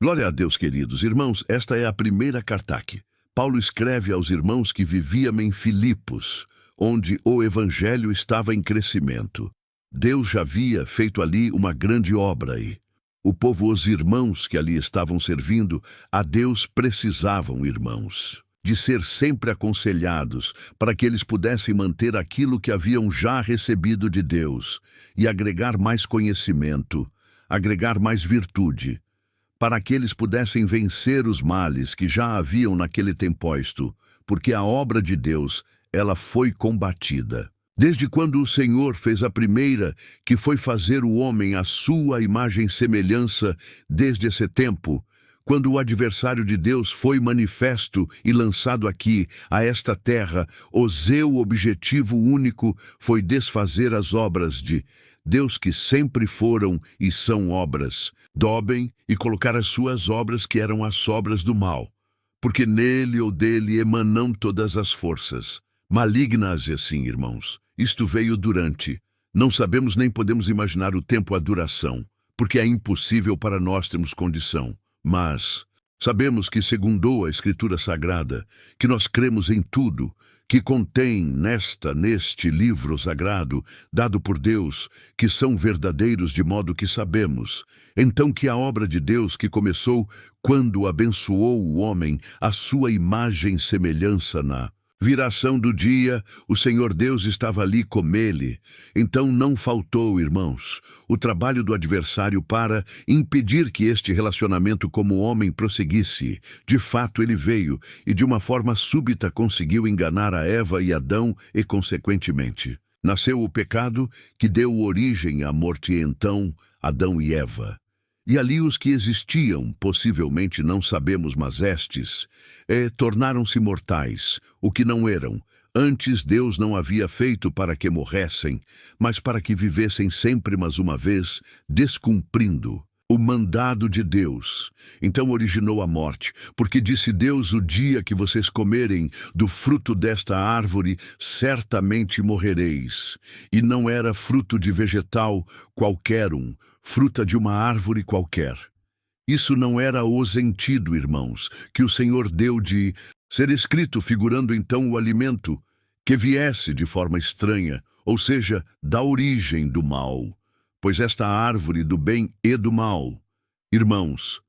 Glória a Deus, queridos irmãos, esta é a primeira carta que Paulo escreve aos irmãos que viviam em Filipos, onde o evangelho estava em crescimento. Deus já havia feito ali uma grande obra e o povo, os irmãos que ali estavam servindo a Deus, precisavam, irmãos, de ser sempre aconselhados para que eles pudessem manter aquilo que haviam já recebido de Deus e agregar mais conhecimento, agregar mais virtude, para que eles pudessem vencer os males que já haviam naquele temposto, porque a obra de Deus, ela foi combatida. Desde quando o Senhor fez a primeira, que foi fazer o homem à sua imagem e semelhança, desde esse tempo, quando o adversário de Deus foi manifesto e lançado aqui, a esta terra, o seu objetivo único foi desfazer as obras de Deus que sempre foram e são obras do bem e colocar as suas obras que eram as obras do mal, porque nele ou dele emanam todas as forças malignas. E assim, irmãos, isto veio durante, não sabemos nem podemos imaginar o tempo, a duração, porque é impossível para nós termos condição, mas sabemos que, segundo a Escritura Sagrada, que nós cremos em tudo que contém neste livro sagrado, dado por Deus, que são verdadeiros, de modo que sabemos, então, que a obra de Deus que começou quando abençoou o homem, a sua imagem e semelhança na viração do dia, o Senhor Deus estava ali com ele. Então não faltou, irmãos, o trabalho do adversário para impedir que este relacionamento como homem prosseguisse. De fato, ele veio e de uma forma súbita conseguiu enganar a Eva e Adão e, consequentemente, nasceu o pecado que deu origem à morte, e então Adão e Eva. E ali os que existiam, possivelmente não sabemos, mas estes, tornaram-se mortais, o que não eram. Antes Deus não havia feito para que morressem, mas para que vivessem sempre, mas uma vez, descumprindo o mandado de Deus. Então originou a morte, porque disse Deus: o dia que vocês comerem do fruto desta árvore, certamente morrereis. E não era fruto de vegetal qualquer fruta de uma árvore qualquer. Isso não era o sentido, irmãos, que o Senhor deu de ser escrito, figurando então o alimento que viesse de forma estranha, ou seja, da origem do mal. Pois esta árvore do bem e do mal, irmãos,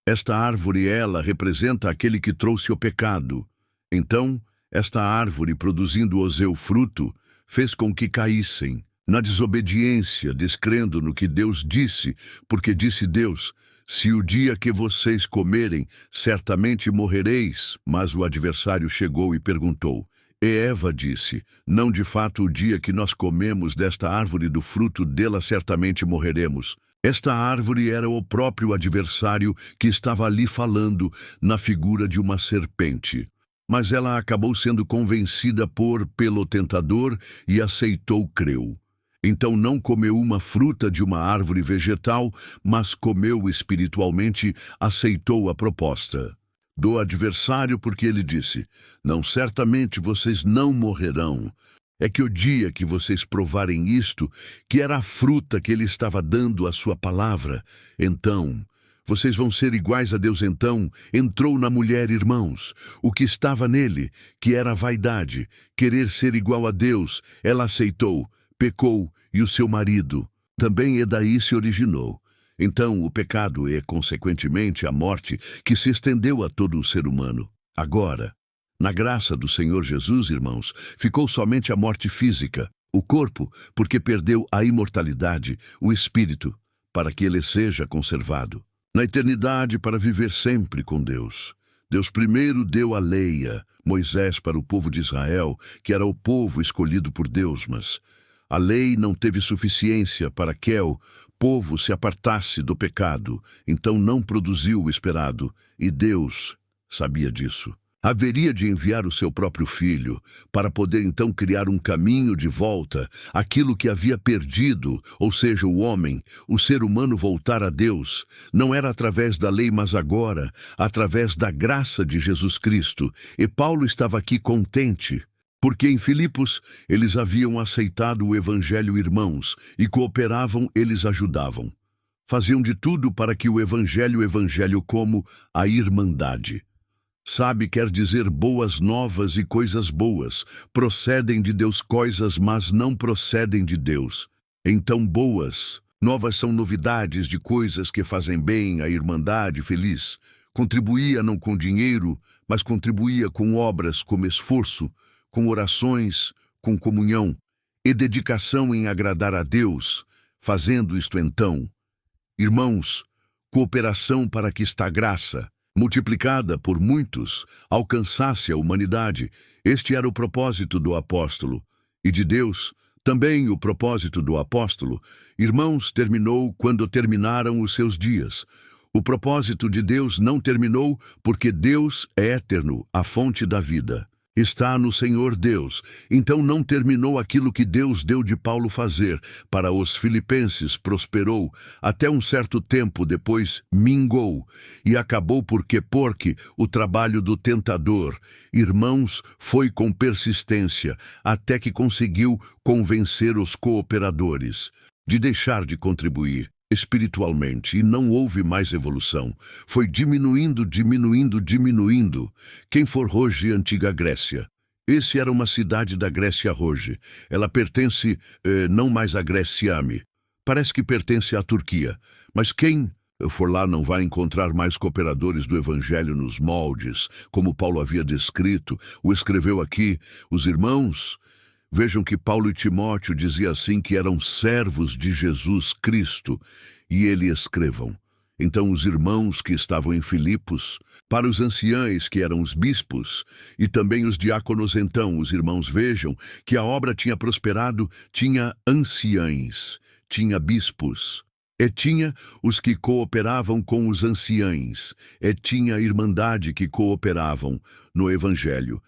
esta árvore, ela representa aquele que trouxe o pecado. Então, esta árvore, produzindo o seu fruto, fez com que caíssem na desobediência, descrendo no que Deus disse, porque disse Deus: se o dia que vocês comerem, certamente morrereis. Mas o adversário chegou e perguntou. E Eva disse: não, de fato, o dia que nós comemos desta árvore do fruto dela, certamente morreremos. Esta árvore era o próprio adversário que estava ali falando, na figura de uma serpente. Mas ela acabou sendo convencida pelo tentador e aceitou, creu. Então não comeu uma fruta de uma árvore vegetal, mas comeu espiritualmente, aceitou a proposta do adversário, porque ele disse: não, certamente vocês não morrerão. É que o dia que vocês provarem isto, que era a fruta que ele estava dando à sua palavra, então vocês vão ser iguais a Deus. Então entrou na mulher, irmãos, o que estava nele, que era a vaidade, querer ser igual a Deus. Ela aceitou, pecou, e o seu marido também, e daí se originou. Então o pecado e, consequentemente, a morte, que se estendeu a todo o ser humano. Agora, na graça do Senhor Jesus, irmãos, ficou somente a morte física, o corpo, porque perdeu a imortalidade, o espírito, para que ele seja conservado na eternidade para viver sempre com Deus. Deus primeiro deu a lei a Moisés para o povo de Israel, que era o povo escolhido por Deus, mas a lei não teve suficiência para que o povo se apartasse do pecado, então não produziu o esperado, e Deus sabia disso. Haveria de enviar o seu próprio filho para poder então criar um caminho de volta, aquilo que havia perdido, ou seja, o homem, o ser humano voltar a Deus. Não era através da lei, mas agora, através da graça de Jesus Cristo. E Paulo estava aqui contente, porque em Filipos eles haviam aceitado o evangelho, irmãos, e cooperavam, eles ajudavam. Faziam de tudo para que o evangelho como a irmandade. Sabe, quer dizer boas novas e coisas boas. Procedem de Deus coisas, mas não procedem de Deus. Então boas, novas são novidades de coisas que fazem bem à irmandade feliz. Contribuía não com dinheiro, mas contribuía com obras, com esforço, com orações, com comunhão e dedicação em agradar a Deus. Fazendo isto então, irmãos, cooperação para que esta graça, multiplicada por muitos, alcançasse a humanidade. Este era o propósito do apóstolo. E de Deus, também o propósito do apóstolo. Irmãos, terminou quando terminaram os seus dias. O propósito de Deus não terminou porque Deus é eterno, a fonte da vida. Está no Senhor Deus. Então não terminou aquilo que Deus deu de Paulo fazer. Para os filipenses prosperou, até um certo tempo depois mingou, e acabou porque o trabalho do tentador, irmãos, foi com persistência, até que conseguiu convencer os cooperadores de deixar de contribuir espiritualmente, e não houve mais evolução. Foi diminuindo. Quem for hoje, antiga Grécia. Esse era uma cidade da Grécia hoje. Ela pertence, não mais à Grécia-me. Parece que pertence à Turquia. Mas quem for lá não vai encontrar mais cooperadores do Evangelho nos moldes, como Paulo havia descrito, o escreveu aqui. Os irmãos, vejam que Paulo e Timóteo dizia assim que eram servos de Jesus Cristo, e ele escrevam. Então os irmãos que estavam em Filipos, para os anciães que eram os bispos, e também os diáconos, então os irmãos vejam que a obra tinha prosperado, tinha anciães, tinha bispos, e tinha os que cooperavam com os anciães, e tinha a irmandade que cooperavam no Evangelho.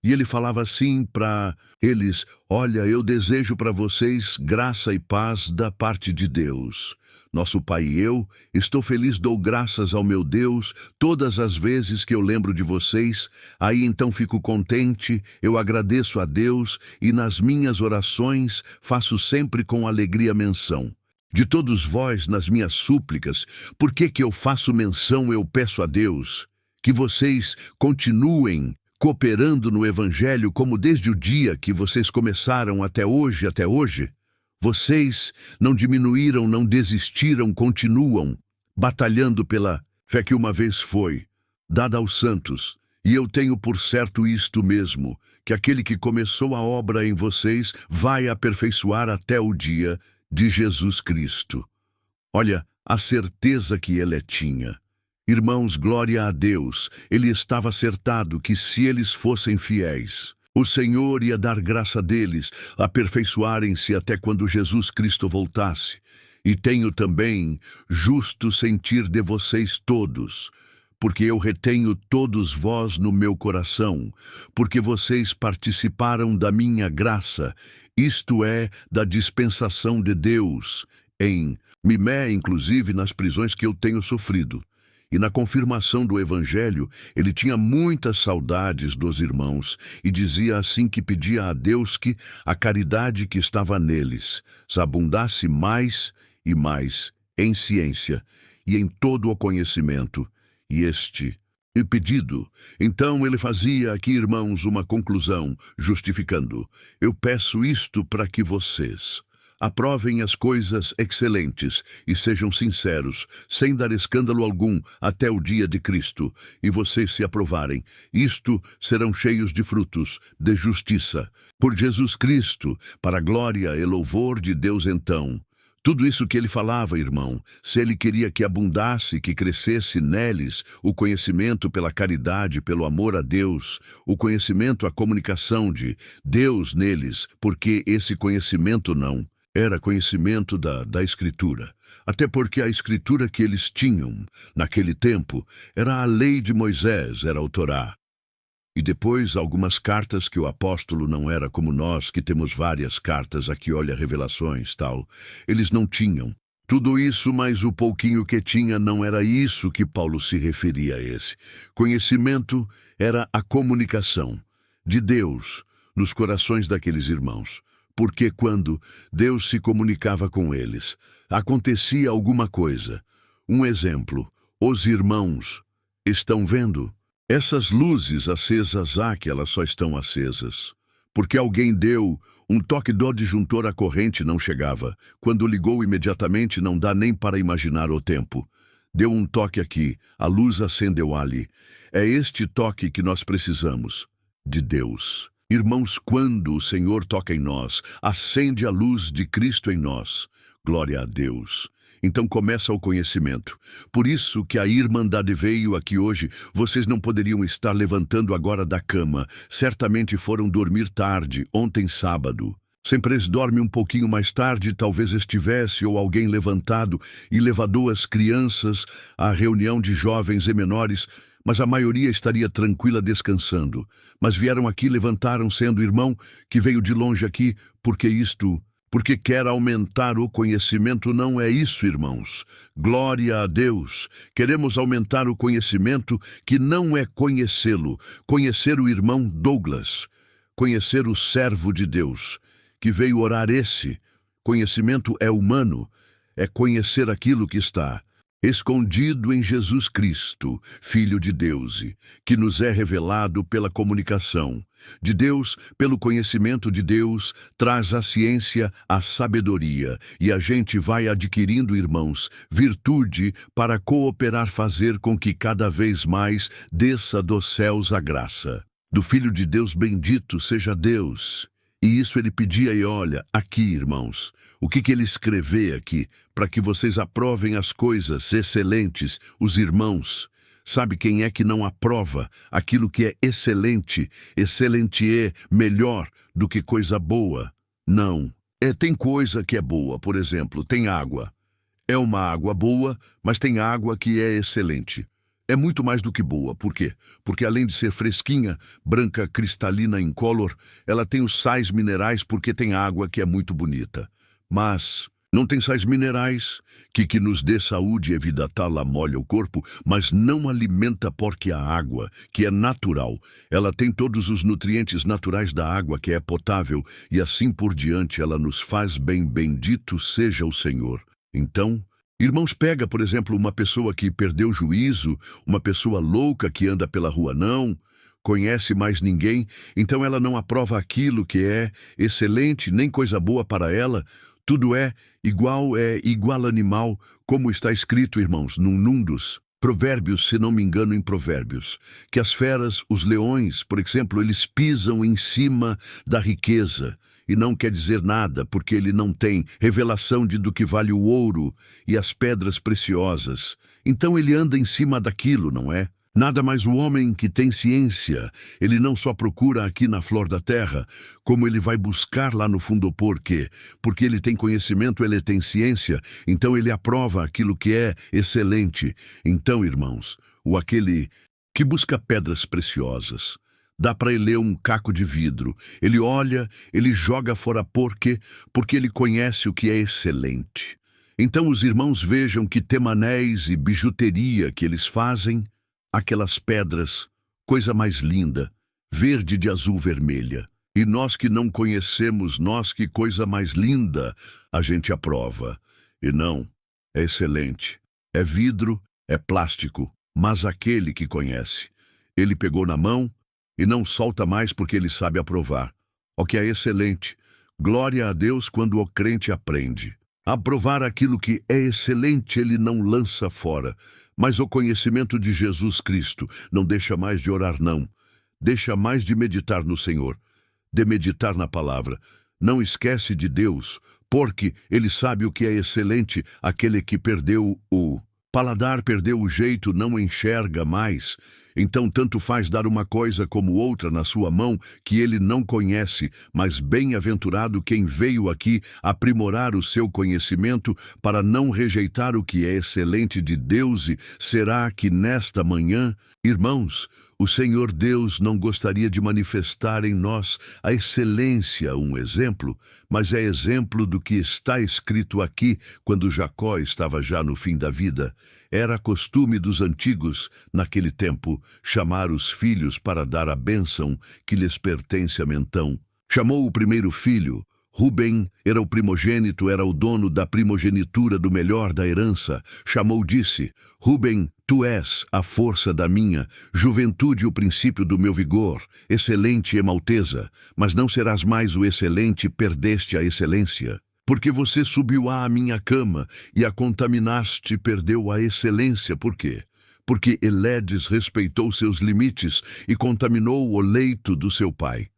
E ele falava assim para eles: olha, eu desejo para vocês graça e paz da parte de Deus. Nosso Pai e eu, estou feliz, dou graças ao meu Deus todas as vezes que eu lembro de vocês. Aí então fico contente, eu agradeço a Deus e nas minhas orações faço sempre com alegria menção de todos vós nas minhas súplicas. Por que eu faço menção? Eu peço a Deus que vocês continuem cooperando no Evangelho como desde o dia que vocês começaram até hoje. Vocês não diminuíram, não desistiram, continuam batalhando pela fé que uma vez foi dada aos santos. E eu tenho por certo isto mesmo, que aquele que começou a obra em vocês vai aperfeiçoar até o dia de Jesus Cristo. Olha, a certeza que ele tinha. Irmãos, glória a Deus, ele estava acertado que se eles fossem fiéis, o Senhor ia dar graça deles, aperfeiçoarem-se até quando Jesus Cristo voltasse. E tenho também justo sentir de vocês todos, porque eu retenho todos vós no meu coração, porque vocês participaram da minha graça, isto é, da dispensação de Deus, em Mimé, inclusive nas prisões que eu tenho sofrido. E na confirmação do Evangelho, ele tinha muitas saudades dos irmãos e dizia assim que pedia a Deus que a caridade que estava neles se abundasse mais e mais em ciência e em todo o conhecimento. E pedido. Então ele fazia aqui, irmãos, uma conclusão, justificando. Eu peço isto para que vocês aprovem as coisas excelentes e sejam sinceros, sem dar escândalo algum, até o dia de Cristo. E vocês se aprovarem, isto serão cheios de frutos, de justiça, por Jesus Cristo, para a glória e louvor de Deus então. Tudo isso que ele falava, irmão, se ele queria que abundasse, que crescesse neles o conhecimento pela caridade, pelo amor a Deus, o conhecimento, a comunicação de Deus neles, porque esse conhecimento não era conhecimento da Escritura, até porque a Escritura que eles tinham naquele tempo era a lei de Moisés, era o Torá. E depois algumas cartas que o apóstolo não era como nós, que temos várias cartas aqui, olha, revelações, tal. Eles não tinham tudo isso, mas o pouquinho que tinha não era isso que Paulo se referia a esse. Conhecimento era a comunicação de Deus nos corações daqueles irmãos. porque quando Deus se comunicava com eles, acontecia alguma coisa. Um exemplo: os irmãos estão vendo? Essas luzes acesas aqui, elas só estão acesas porque alguém deu um toque do disjuntor, a corrente não chegava. Quando ligou imediatamente, não dá nem para imaginar o tempo. Deu um toque aqui, a luz acendeu ali. É este toque que nós precisamos, de Deus. Irmãos, quando o Senhor toca em nós, acende a luz de Cristo em nós. Glória a Deus. Então começa o conhecimento. Por isso que a Irmandade veio aqui hoje. Vocês não poderiam estar levantando agora da cama. Certamente foram dormir tarde, ontem sábado. Sempre eles dormem um pouquinho mais tarde, talvez estivesse ou alguém levantado e levou as crianças à reunião de jovens e menores, mas a maioria estaria tranquila descansando. Mas vieram aqui, levantaram, sendo irmão que veio de longe aqui, porque quer aumentar o conhecimento. Não é isso, irmãos. Glória a Deus. Queremos aumentar o conhecimento, que não é conhecê-lo. Conhecer o irmão Douglas. Conhecer o servo de Deus, que veio orar. Esse conhecimento é humano. É conhecer aquilo que está escondido em Jesus Cristo, Filho de Deus, que nos é revelado pela comunicação de Deus, pelo conhecimento de Deus, traz a ciência, a sabedoria, e a gente vai adquirindo, irmãos, virtude para cooperar, fazer com que cada vez mais desça dos céus a graça do Filho de Deus. Bendito seja Deus. E isso ele pedia, e olha, aqui, irmãos, o que ele escreveu aqui, para que vocês aprovem as coisas excelentes, os irmãos. Sabe quem é que não aprova aquilo que é excelente? Excelente é melhor do que coisa boa. Não. Tem coisa que é boa, por exemplo, tem água. É uma água boa, mas tem água que é excelente. É muito mais do que boa. Por quê? Porque além de ser fresquinha, branca, cristalina, incolor, ela tem os sais minerais, porque tem água que é muito bonita. Mas não tem sais minerais que nos dê saúde e vida. Ela molha o corpo, mas não alimenta, porque a água, que é natural, ela tem todos os nutrientes naturais da água, que é potável, e assim por diante ela nos faz bem. Bendito seja o Senhor. Então, irmãos, pega, por exemplo, uma pessoa que perdeu o juízo, uma pessoa louca que anda pela rua, não conhece mais ninguém, então ela não aprova aquilo que é excelente, nem coisa boa para ela. Tudo é igual animal, como está escrito, irmãos, num dos Provérbios, se não me engano, em Provérbios, que as feras, os leões, por exemplo, eles pisam em cima da riqueza. E não quer dizer nada, porque ele não tem revelação do que vale o ouro e as pedras preciosas. Então ele anda em cima daquilo, não é? Nada mais o homem que tem ciência. Ele não só procura aqui na flor da terra, como ele vai buscar lá no fundo. Por quê? Porque ele tem conhecimento, ele tem ciência, então ele aprova aquilo que é excelente. Então, irmãos, aquele que busca pedras preciosas, dá para ele ler um caco de vidro. Ele olha, ele joga fora. Por quê? Porque ele conhece o que é excelente. Então os irmãos vejam que temanéis e bijuteria que eles fazem, aquelas pedras, coisa mais linda, verde, de azul, vermelha. E nós que não conhecemos, que coisa mais linda a gente aprova. E não, é excelente. É vidro, é plástico, mas aquele que conhece, ele pegou na mão e não solta mais, porque ele sabe aprovar o que é excelente. Glória a Deus quando o crente aprende a aprovar aquilo que é excelente, ele não lança fora. Mas o conhecimento de Jesus Cristo não deixa mais de orar, não. Deixa mais de meditar no Senhor, de meditar na palavra. Não esquece de Deus, porque ele sabe o que é excelente. Aquele que perdeu o paladar, perdeu o jeito, não enxerga mais. Então tanto faz dar uma coisa como outra na sua mão, que ele não conhece, mas bem-aventurado quem veio aqui aprimorar o seu conhecimento para não rejeitar o que é excelente de Deus. E será que nesta manhã, irmãos, o Senhor Deus não gostaria de manifestar em nós a excelência, um exemplo, mas é exemplo do que está escrito aqui, quando Jacó estava já no fim da vida. Era costume dos antigos, naquele tempo, chamar os filhos para dar a bênção que lhes pertence a mentão. Chamou o primeiro filho, Rubem era o primogênito, era o dono da primogenitura do melhor da herança. Chamou, disse: Rubem, tu és a força da minha juventude, o princípio do meu vigor, excelente e malteza, mas não serás mais o excelente, perdeste a excelência. Porque você subiu à minha cama e a contaminaste, perdeu a excelência. Por quê? Porque Eledes respeitou seus limites e contaminou o leito do seu pai.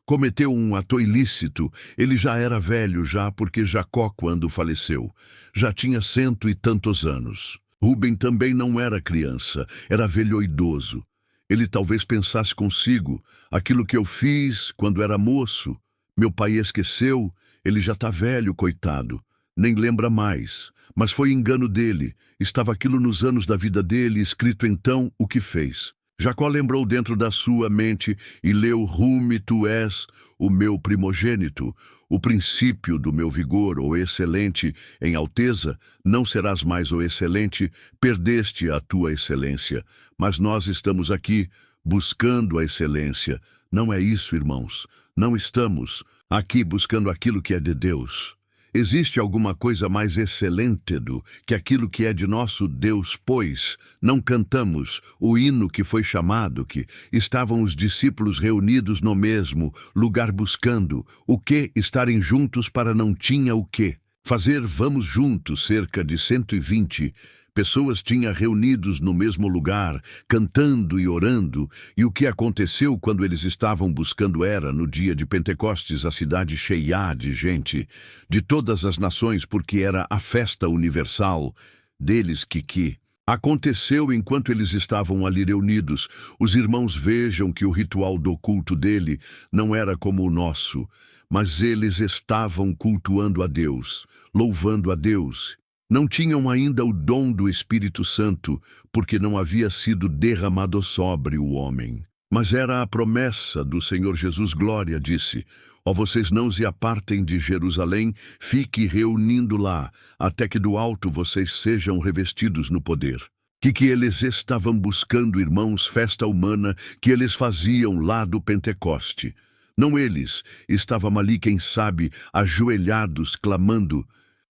Cometeu um ato ilícito. Ele já era velho porque Jacó, quando faleceu, já tinha 100 e tantos anos. Rubem também não era criança, era velho e idoso. Ele talvez pensasse consigo: aquilo que eu fiz quando era moço, meu pai esqueceu, ele já está velho, coitado, nem lembra mais. Mas foi engano dele, estava aquilo nos anos da vida dele, escrito então o que fez. Jacó lembrou dentro da sua mente e leu: Rume, tu és o meu primogênito, o princípio do meu vigor, o excelente em alteza, não serás mais o excelente, perdeste a tua excelência. Mas nós estamos aqui buscando a excelência. Não é isso, irmãos. Não estamos aqui buscando aquilo que é de Deus. Existe alguma coisa mais excelente do que aquilo que é de nosso Deus, pois não cantamos o hino que foi chamado, que estavam os discípulos reunidos no mesmo lugar buscando o que estarem juntos para não tinha o que fazer. Vamos juntos, cerca de 120 pessoas tinha reunidos no mesmo lugar, cantando e orando, e o que aconteceu quando eles estavam buscando era, no dia de Pentecostes, a cidade cheia de gente, de todas as nações, porque era a festa universal deles que aconteceu enquanto eles estavam ali reunidos. Os irmãos vejam que o ritual do culto dele não era como o nosso, mas eles estavam cultuando a Deus, louvando a Deus. Não tinham ainda o dom do Espírito Santo, porque não havia sido derramado sobre o homem. Mas era a promessa do Senhor Jesus. Glória, disse: ó, vocês não se apartem de Jerusalém, fique reunindo lá, até que do alto vocês sejam revestidos no poder. Que eles estavam buscando, irmãos? Festa humana que eles faziam lá do Pentecoste. Não eles, estavam ali, quem sabe, ajoelhados, clamando: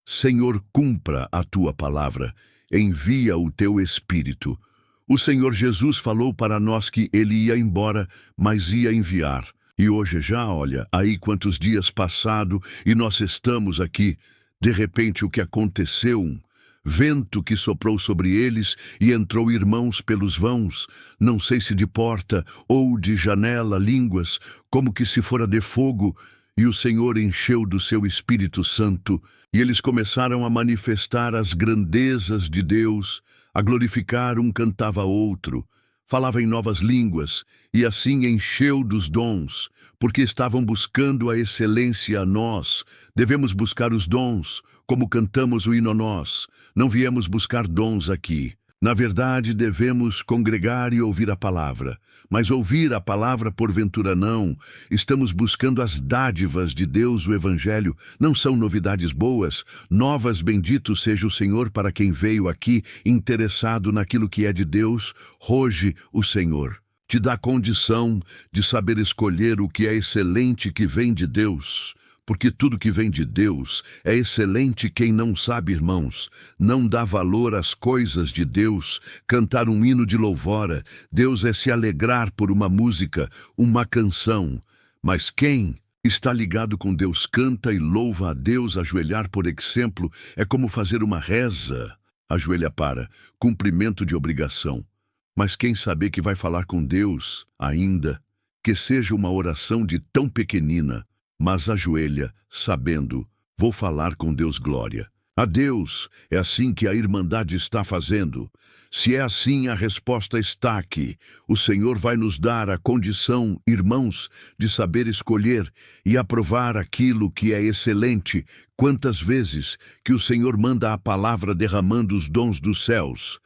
Senhor, cumpra a tua palavra, envia o teu Espírito. O Senhor Jesus falou para nós que ele ia embora, mas ia enviar. E hoje já, olha, aí quantos dias passado e nós estamos aqui. De repente o que aconteceu? Vento que soprou sobre eles e entrou, irmãos, pelos vãos, não sei se de porta ou de janela, línguas, como que se fora de fogo, e o Senhor encheu do seu Espírito Santo, e eles começaram a manifestar as grandezas de Deus, a glorificar. Um cantava outro, falava em novas línguas, e assim encheu dos dons, porque estavam buscando a excelência. Nós devemos buscar os dons, como cantamos o hino nós. Não viemos buscar dons aqui. Na verdade, devemos congregar e ouvir a palavra. Mas ouvir a palavra, porventura, não. Estamos buscando as dádivas de Deus. O Evangelho não são novidades boas, novas. Bendito seja o Senhor para quem veio aqui interessado naquilo que é de Deus. Hoje, o Senhor te dá condição de saber escolher o que é excelente que vem de Deus. Porque tudo que vem de Deus é excelente. Quem não sabe, irmãos, não dá valor às coisas de Deus. Cantar um hino de louvor, Deus é se alegrar por uma música, uma canção. Mas quem está ligado com Deus canta e louva a Deus. Ajoelhar, por exemplo, é como fazer uma reza. Ajoelha para cumprimento de obrigação. Mas quem saber que vai falar com Deus, ainda que seja uma oração de tão pequenina, mas ajoelha, sabendo: vou falar com Deus. Glória a Deus. É assim que a Irmandade está fazendo. Se é assim, a resposta está aqui. O Senhor vai nos dar a condição, irmãos, de saber escolher e aprovar aquilo que é excelente. Quantas vezes que o Senhor manda a palavra derramando os dons dos céus,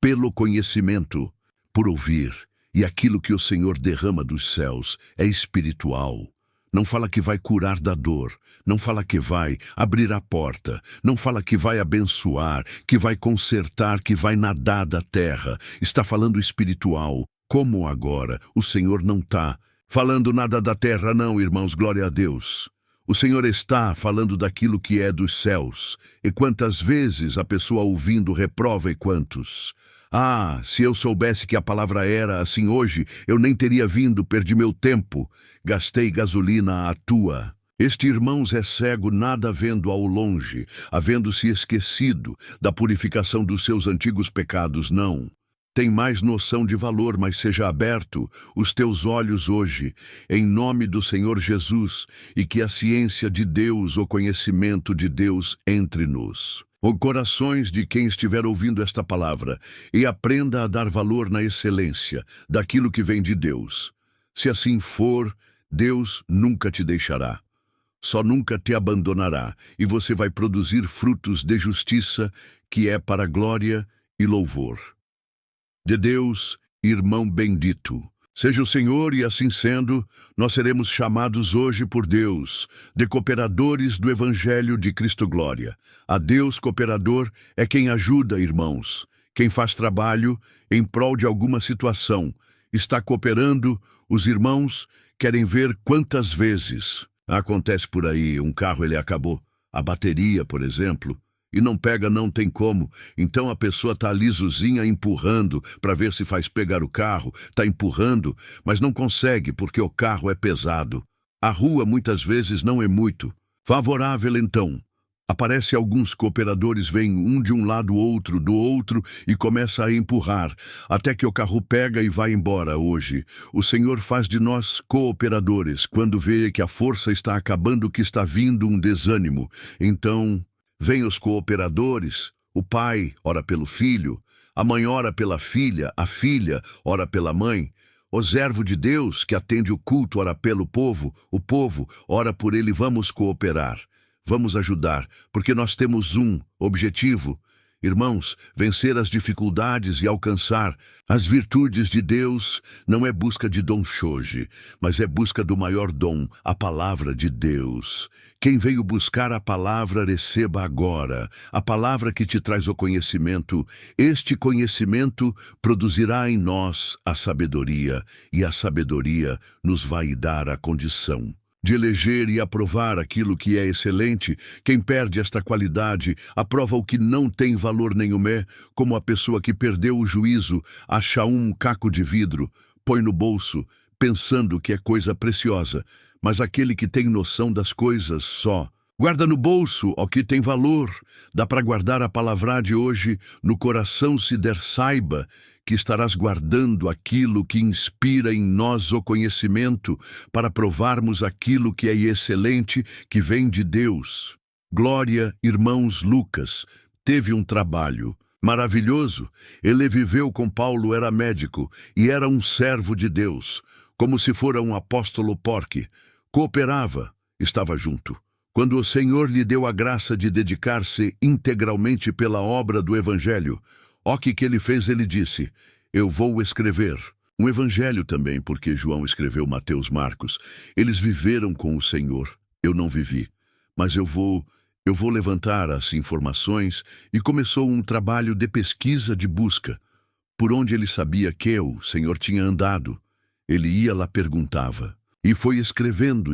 pelo conhecimento, por ouvir, e aquilo que o Senhor derrama dos céus é espiritual. Não fala que vai curar da dor, não fala que vai abrir a porta, não fala que vai abençoar, que vai consertar, que vai nadar da terra. Está falando espiritual. Como agora o Senhor não está falando nada da terra, não, irmãos, glória a Deus. O Senhor está falando daquilo que é dos céus. E quantas vezes a pessoa ouvindo reprova e quantos? Ah, se eu soubesse que a palavra era assim hoje, eu nem teria vindo, perdi meu tempo, gastei gasolina à toa. Este, irmãos, é cego, nada vendo ao longe, havendo-se esquecido da purificação dos seus antigos pecados, não. Tem mais noção de valor, mas seja aberto os teus olhos hoje, em nome do Senhor Jesus, e que a ciência de Deus, o conhecimento de Deus entre-nos. Os corações de quem estiver ouvindo esta palavra, e aprenda a dar valor na excelência daquilo que vem de Deus. Se assim for, Deus nunca te deixará. Só nunca te abandonará, e você vai produzir frutos de justiça, que é para glória e louvor de Deus, irmão bendito. Seja o Senhor, e assim sendo, nós seremos chamados hoje por Deus de cooperadores do Evangelho de Cristo Glória. A Deus cooperador é quem ajuda, irmãos, quem faz trabalho em prol de alguma situação. Está cooperando, os irmãos querem ver quantas vezes. Acontece por aí, um carro ele acabou, a bateria, por exemplo, e não pega, não tem como. Então a pessoa está ali lisozinha empurrando para ver se faz pegar o carro, está empurrando, mas não consegue porque o carro é pesado. A rua muitas vezes não é muito favorável, então. Aparece alguns cooperadores, vêm um de um lado, outro do outro, e começa a empurrar, até que o carro pega e vai embora hoje. O Senhor faz de nós cooperadores, quando vê que a força está acabando, que está vindo um desânimo. Então, vêm os cooperadores, o pai ora pelo filho, a mãe ora pela filha, a filha ora pela mãe, o servo de Deus que atende o culto ora pelo povo, o povo ora por ele. Vamos cooperar. Vamos ajudar, porque nós temos um objetivo, irmãos, vencer as dificuldades e alcançar as virtudes de Deus. Não é busca de dom xoxi, mas é busca do maior dom, a palavra de Deus. Quem veio buscar a palavra, receba agora, a palavra que te traz o conhecimento. Este conhecimento produzirá em nós a sabedoria, e a sabedoria nos vai dar a condição de eleger e aprovar aquilo que é excelente. Quem perde esta qualidade aprova o que não tem valor nenhum, como a pessoa que perdeu o juízo, acha um caco de vidro, põe no bolso, pensando que é coisa preciosa, mas aquele que tem noção das coisas só guarda no bolso o que tem valor. Dá para guardar a palavra de hoje no coração, se der, saiba que estarás guardando aquilo que inspira em nós o conhecimento, para provarmos aquilo que é excelente, que vem de Deus. Glória, irmãos. Lucas teve um trabalho maravilhoso. Ele viveu com Paulo, era médico e era um servo de Deus, como se fora um apóstolo, porque cooperava, estava junto. Quando o Senhor lhe deu a graça de dedicar-se integralmente pela obra do Evangelho, o que ele fez? Ele disse: eu vou escrever um Evangelho também, porque João escreveu Mateus, Marcos. Eles viveram com o Senhor, eu não vivi, mas eu vou levantar as informações. E começou um trabalho de pesquisa, de busca, por onde ele sabia que o Senhor tinha andado. Ele ia lá, perguntava, e foi escrevendo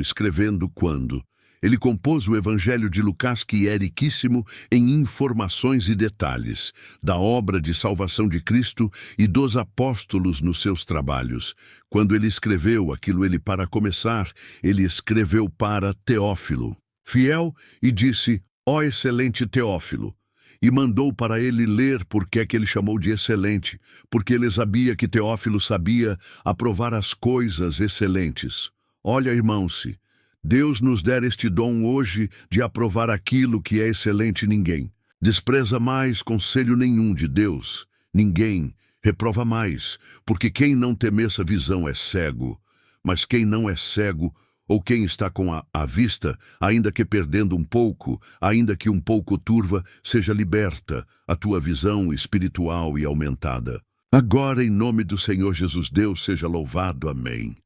quando ele compôs o Evangelho de Lucas, que é riquíssimo em informações e detalhes da obra de salvação de Cristo e dos apóstolos nos seus trabalhos. Quando ele escreveu aquilo, para começar, ele escreveu para Teófilo, fiel, e disse: ó excelente Teófilo, e mandou para ele ler. Por que é que ele chamou de excelente? Porque ele sabia que Teófilo sabia aprovar as coisas excelentes. Olha, irmãos, se Deus nos der este dom hoje de aprovar aquilo que é excelente, ninguém despreza mais conselho nenhum de Deus, ninguém reprova mais, porque quem não tem essa visão é cego. Mas quem não é cego, ou quem está com a vista, ainda que perdendo um pouco, ainda que um pouco turva, seja liberta a tua visão espiritual e aumentada. Agora, em nome do Senhor Jesus, Deus seja louvado. Amém.